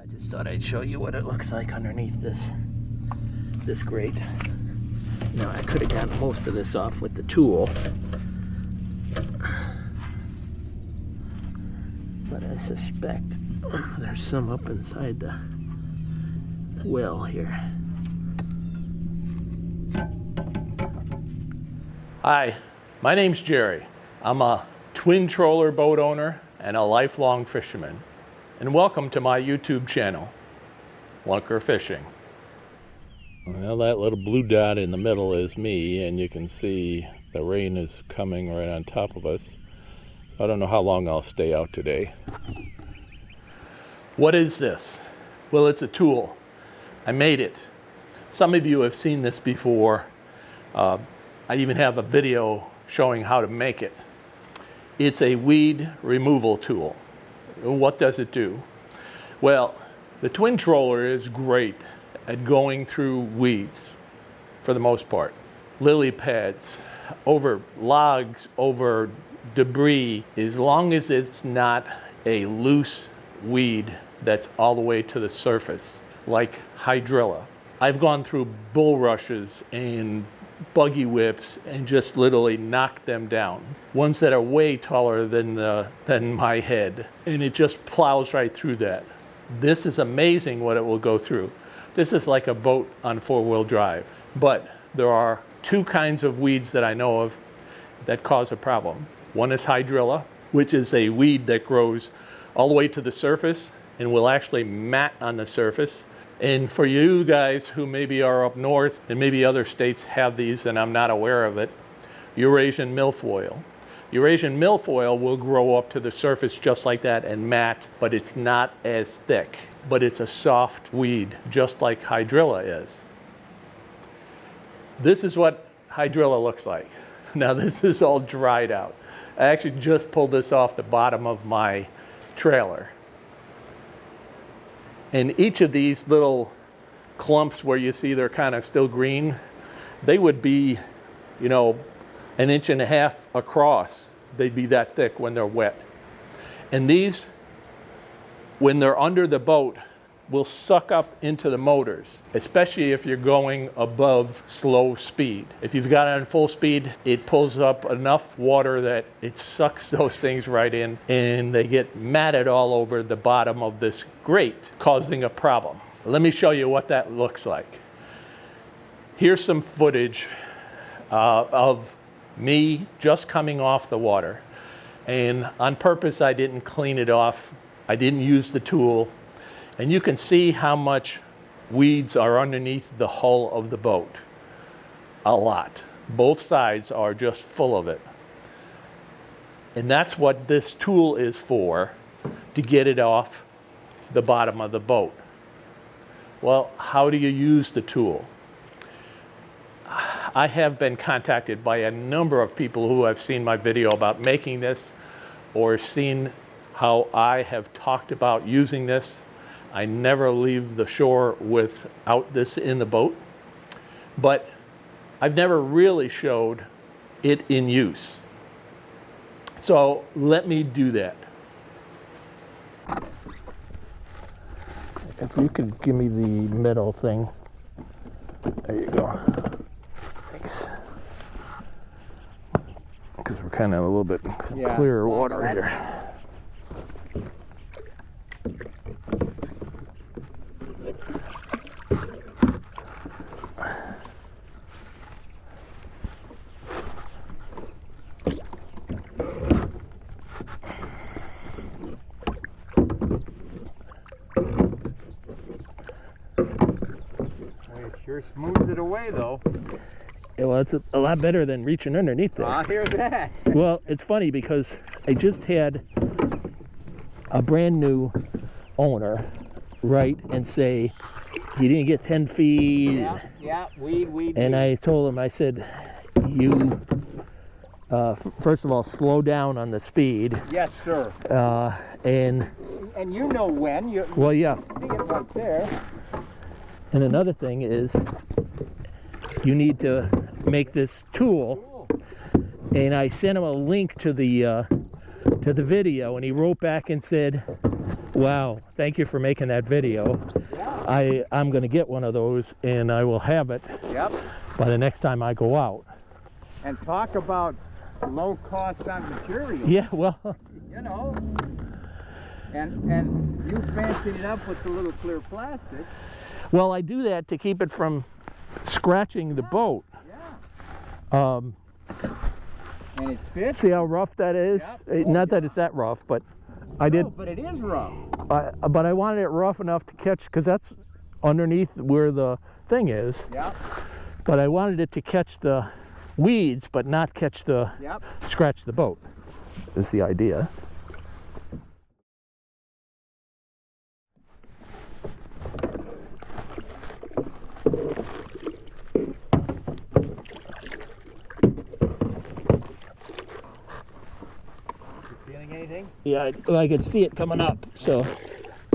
I just thought I'd show you what it looks like underneath this grate. Now I could have gotten most of this off with the tool, but I suspect there's some up inside the well here. Hi, my name's Gerry. I'm a twin troller boat owner and a lifelong fisherman. And welcome to my YouTube channel, Lunker Fishing. Well, that little blue dot in the middle is me, and you can see the rain is coming right on top of us. I don't know how long I'll stay out today. What is this? Well, it's a tool. I made it. Some of you have seen this before. I even have a video showing how to make it. It's a weed removal tool. What does it do? Well, the twin troller is great at going through weeds for the most part. Lily pads, over logs, over debris, as long as it's not a loose weed that's all the way to the surface, like hydrilla. I've gone through bulrushes and buggy whips and just literally knocked them down. Ones that are way taller than my head, and it just plows right through that. This is amazing what it will go through. This is like a boat on four-wheel drive. But there are two kinds of weeds that I know of that cause a problem. One is hydrilla, which is a weed that grows all the way to the surface and will actually mat on the surface. And for you guys who maybe are up north and maybe other states have these and I'm not aware of it, Eurasian milfoil. Eurasian milfoil will grow up to the surface just like that and mat, but it's not as thick. But it's a soft weed, just like hydrilla is. This is what hydrilla looks like. Now this is all dried out. I actually just pulled this off the bottom of my trailer. And each of these little clumps where you see they're kind of still green, they would be, you know, 1.5 inches across. They'd be that thick when they're wet. And these, when they're under the boat, will suck up into the motors, especially if you're going above slow speed. If you've got it on full speed, it pulls up enough water that it sucks those things right in, and they get matted all over the bottom of this grate, causing a problem. Let me show you what that looks like. Here's some footage of me just coming off the water. And on purpose, I didn't clean it off. I didn't use the tool. And you can see how much weeds are underneath the hull of the boat. A lot. Both sides are just full of it. And that's what this tool is for, to get it off the bottom of the boat. Well, how do you use the tool? I have been contacted by a number of people who have seen my video about making this or seen how I have talked about using this. I never leave the shore without this in the boat, but I've never really showed it in use. So let me do that. If you could give me the middle thing. There you go. Thanks. Because we're kind of a little bit clearer water here. Sure smooths it away though. Yeah, well, it's a lot better than reaching underneath there. I hear that. Well, it's funny because I just had a brand new owner write and say he didn't get 10 feet. Yeah, weed. And I told him, I said, you, first of all, slow down on the speed. Yes, sir. And you know when. Well, yeah. See it right there. And another thing is, you need to make this tool. And I sent him a link to the video, and he wrote back and said, Wow, thank you for making that video. Yeah. I'm going to get one of those, and I will have it Yep. by the next time I go out. And talk about low cost on material. Yeah, well, You know. And you fancied it up with the little clear plastic. well, I do that to keep it from scratching the boat. Yeah. And it fits. See how rough that is? Yep. Not that it's that rough, but I did. No, but it is rough. But I wanted it rough enough to catch, because that's underneath where the thing is. Yep. But I wanted it to catch the weeds, but not catch the Yep. scratch the boat. Is the idea. Feeling anything? Yeah, I could see it coming up. So,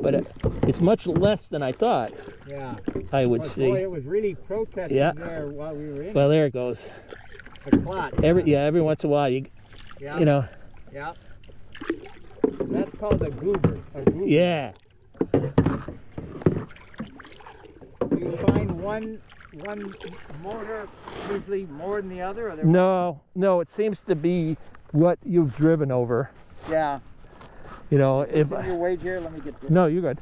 but it's much less than I thought Yeah. I would Boy, see. it was really protesting Yeah. there while we were in Well, there it goes. the clot. Every once in a while, you know. Yeah. That's called a goober. A goober. Yeah. You find one motor usually more than the other? Or they're- No, it seems to be what you've driven over. Yeah. You know, if Is your wage here? Let me get this. no, you're good.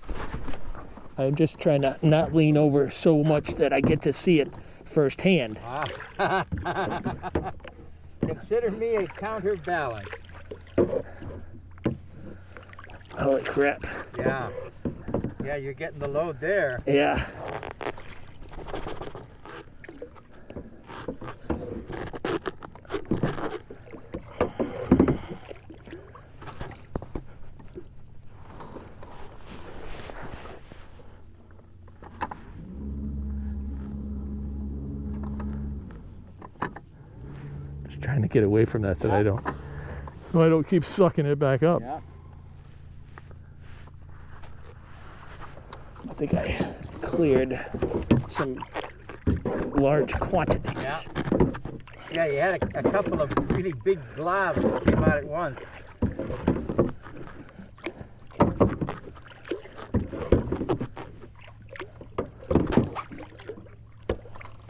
I'm just trying to not lean over so much that I get to see it firsthand. Consider me a counterbalance. Holy crap. Yeah. Yeah, you're getting the load there. Yeah. Just trying to get away from that so I don't keep sucking it back up. Yeah. I think I cleared some large quantities. Yeah. Yeah, you had a couple of really big globs that came out at once.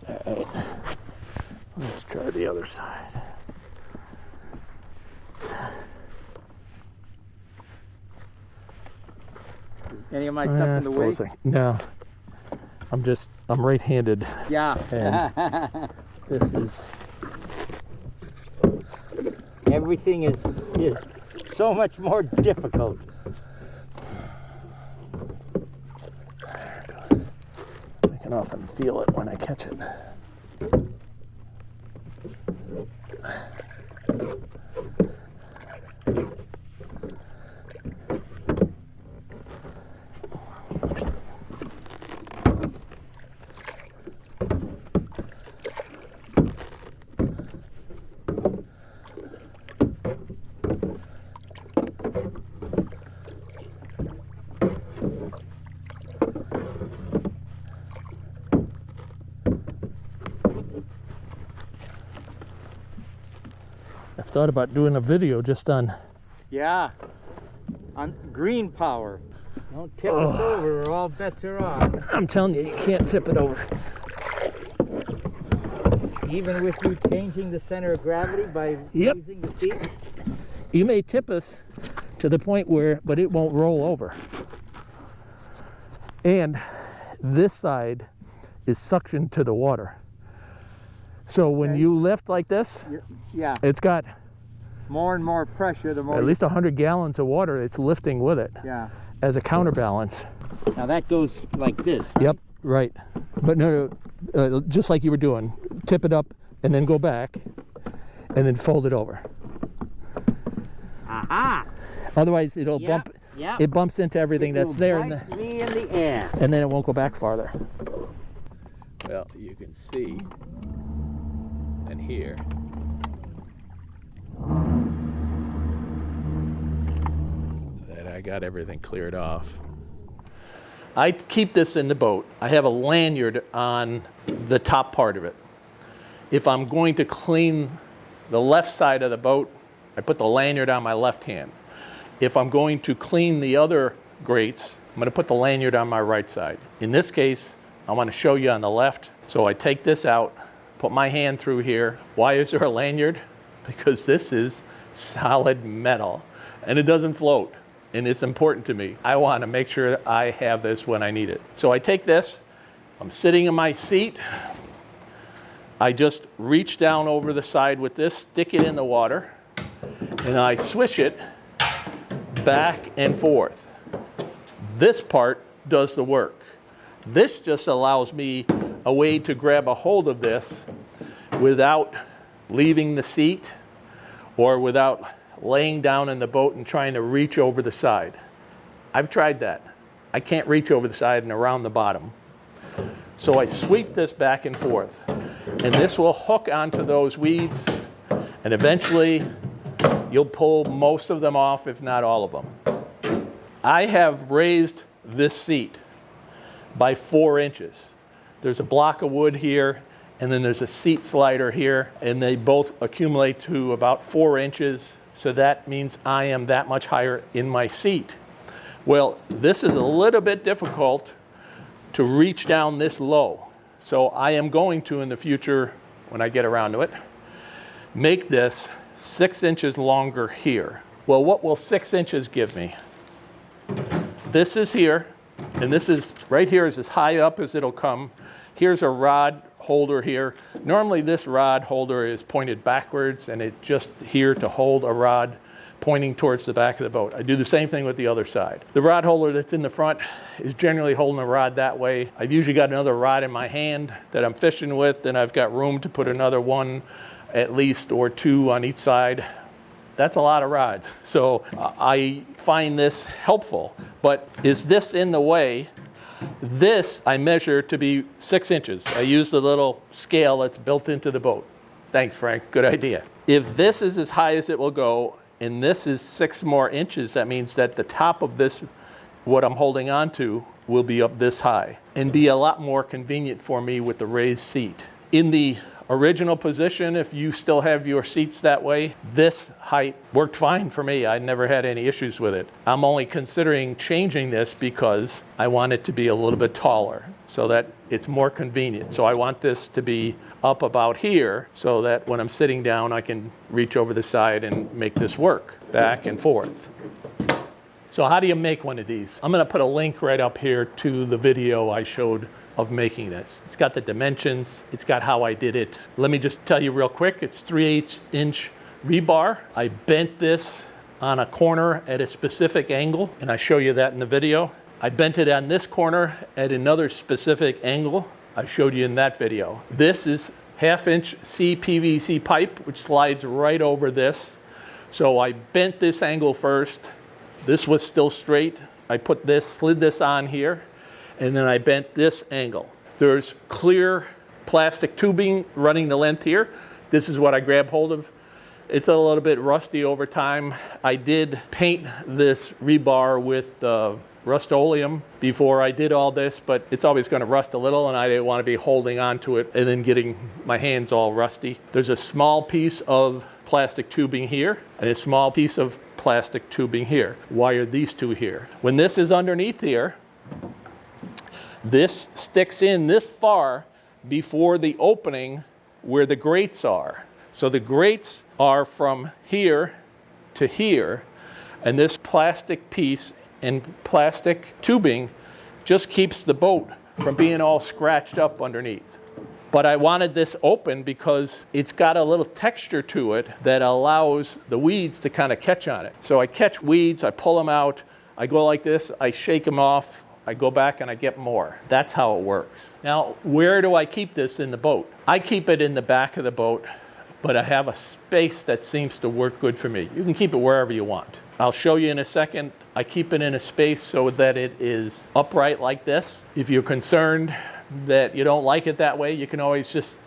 All right. Let's try the other side. Is any of my stuff in the way? No. I'm right-handed. Yeah. And this is, Everything is so much more difficult. there it goes. I can often feel it when I catch it. I've thought about doing a video just on. Yeah. On green power. Don't tip us over or all bets are off. I'm telling you, you can't tip it over. Even with you changing the center of gravity by Yep. using the seat? You may tip us to the point where, but it won't roll over. And this side is suctioned to the water. So when Okay. you lift like this, Yeah. it's got More and more pressure, the more. at least 100 gallons of water it's lifting with it Yeah. as a counterbalance. Now that goes like this. Huh? Yep, right. But no, just like you were doing, tip it up and then go back and then fold it over. Aha! Otherwise it'll Yep, bump, yep. it bumps into everything It that's will there bite me in the ass. and then it won't go back farther. Well, you can see and hear. That I got everything cleared off. I keep this in the boat. I have a lanyard on the top part of it. If I'm going to clean the left side of the boat, I put the lanyard on my left hand. If I'm going to clean the other grates. I'm gonna put the lanyard on my right side. In this case, I wanna show you on the left. So I take this out, put my hand through here. Why is there a lanyard? Because this is solid metal and it doesn't float. And it's important to me. I want to make sure I have this when I need it. So I take this, I'm sitting in my seat. I just reach down over the side with this, stick it in the water, and I swish it back and forth. This part does the work. This just allows me a way to grab a hold of this without leaving the seat or without laying down in the boat and trying to reach over the side. I've tried that. I can't reach over the side and around the bottom. So I sweep this back and forth, and this will hook onto those weeds, and eventually you'll pull most of them off, if not all of them. I have raised this seat by 4 inches. There's a block of wood here, and then there's a seat slider here, and they both accumulate to about 4 inches. So that means I am that much higher in my seat. Well, this is a little bit difficult to reach down this low. So I am going to, in the future, when I get around to it, make this 6 inches longer here. Well, what will 6 inches give me? This is here, and this is, right here is as high up as it'll come. Here's a rod holder here. Normally this rod holder is pointed backwards and it's just here to hold a rod pointing towards the back of the boat. I do the same thing with the other side. The rod holder that's in the front is generally holding a rod that way. I've usually got another rod in my hand that I'm fishing with, and I've got room to put another one at least or 2 on each side. That's a lot of rods. So I find this helpful, but is this in the way? This I measure to be 6 inches. I use the little scale that's built into the boat. Thanks, Frank, good idea. If this is as high as it will go, and this is 6 more inches, that means that the top of this, what I'm holding on to, will be up this high and be a lot more convenient for me with the raised seat. In the original position, if you still have your seats that way, this height worked fine for me. I never had any issues with it. I'm only considering changing this because I want it to be a little bit taller so that it's more convenient. So I want this to be up about here so that when I'm sitting down, I can reach over the side and make this work back and forth. So how do you make one of these? I'm going to put a link right up here to the video I showed of making this. It's got the dimensions, it's got how I did it. Let me just tell you real quick, it's 3/8 inch rebar. I bent this on a corner at a specific angle, and I show you that in the video. I bent it on this corner at another specific angle. I showed you in that video. This is 1/2 inch CPVC pipe, which slides right over this. So I bent this angle first. This was still straight. I put this, slid this on here, and then I bent this angle. There's clear plastic tubing running the length here. This is what I grab hold of. It's a little bit rusty over time. I did paint this rebar with Rust-Oleum before I did all this, but it's always going to rust a little, and I didn't want to be holding on to it and then getting my hands all rusty. There's a small piece of plastic tubing here and a small piece of plastic tubing here. Why are these two here? When this is underneath here, this sticks in this far before the opening where the grates are. So the grates are from here to here, and this plastic piece and plastic tubing just keeps the boat from being all scratched up underneath. But I wanted this open because it's got a little texture to it that allows the weeds to kind of catch on it. So I catch weeds, I pull them out, I go like this, I shake them off, I go back and I get more. That's how it works. Now, where do I keep this in the boat? I keep it in the back of the boat, but I have a space that seems to work good for me. You can keep it wherever you want. I'll show you in a second. I keep it in a space so that it is upright like this. If you're concerned that you don't like it that way, you can always just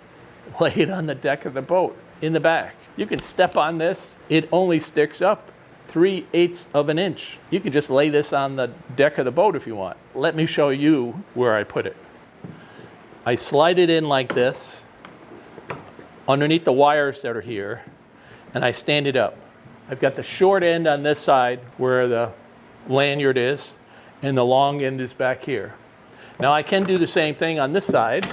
lay it on the deck of the boat in the back. You can step on this. It only sticks up 3/8 of an inch. You can just lay this on the deck of the boat if you want. Let me show you where I put it. I slide it in like this underneath the wires that are here, and I stand it up. I've got the short end on this side where the lanyard is, and the long end is back here. Now I can do the same thing on this side.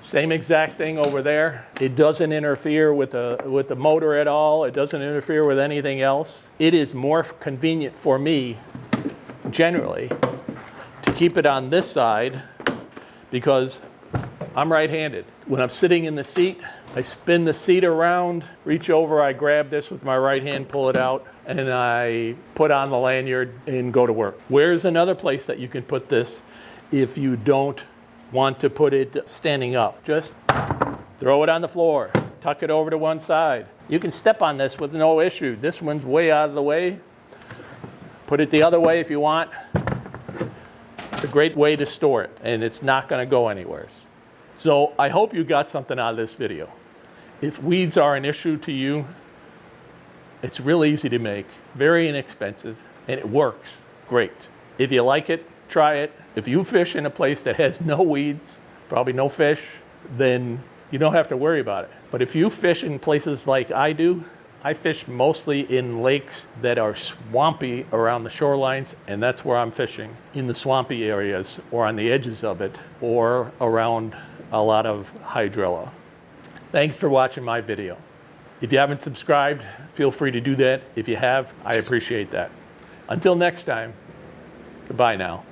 Same exact thing over there. It doesn't interfere with the motor at all. It doesn't interfere with anything else. It is more convenient for me, generally, to keep it on this side because I'm right-handed. When I'm sitting in the seat, I spin the seat around, reach over, I grab this with my right hand, pull it out, and I put on the lanyard and go to work. Where's another place that you can put this if you don't want to put it standing up? Just throw it on the floor, tuck it over to one side. You can step on this with no issue. This one's way out of the way. Put it the other way if you want. It's a great way to store it, and it's not going to go anywhere. So I hope you got something out of this video. If weeds are an issue to you, it's real easy to make, very inexpensive, and it works great. If you like it, try it. If you fish in a place that has no weeds, probably no fish, then you don't have to worry about it. But if you fish in places like I do, I fish mostly in lakes that are swampy around the shorelines, and that's where I'm fishing, in the swampy areas or on the edges of it or around a lot of hydrilla. Thanks for watching my video. If you haven't subscribed, feel free to do that. If you have, I appreciate that. Until next time, goodbye now.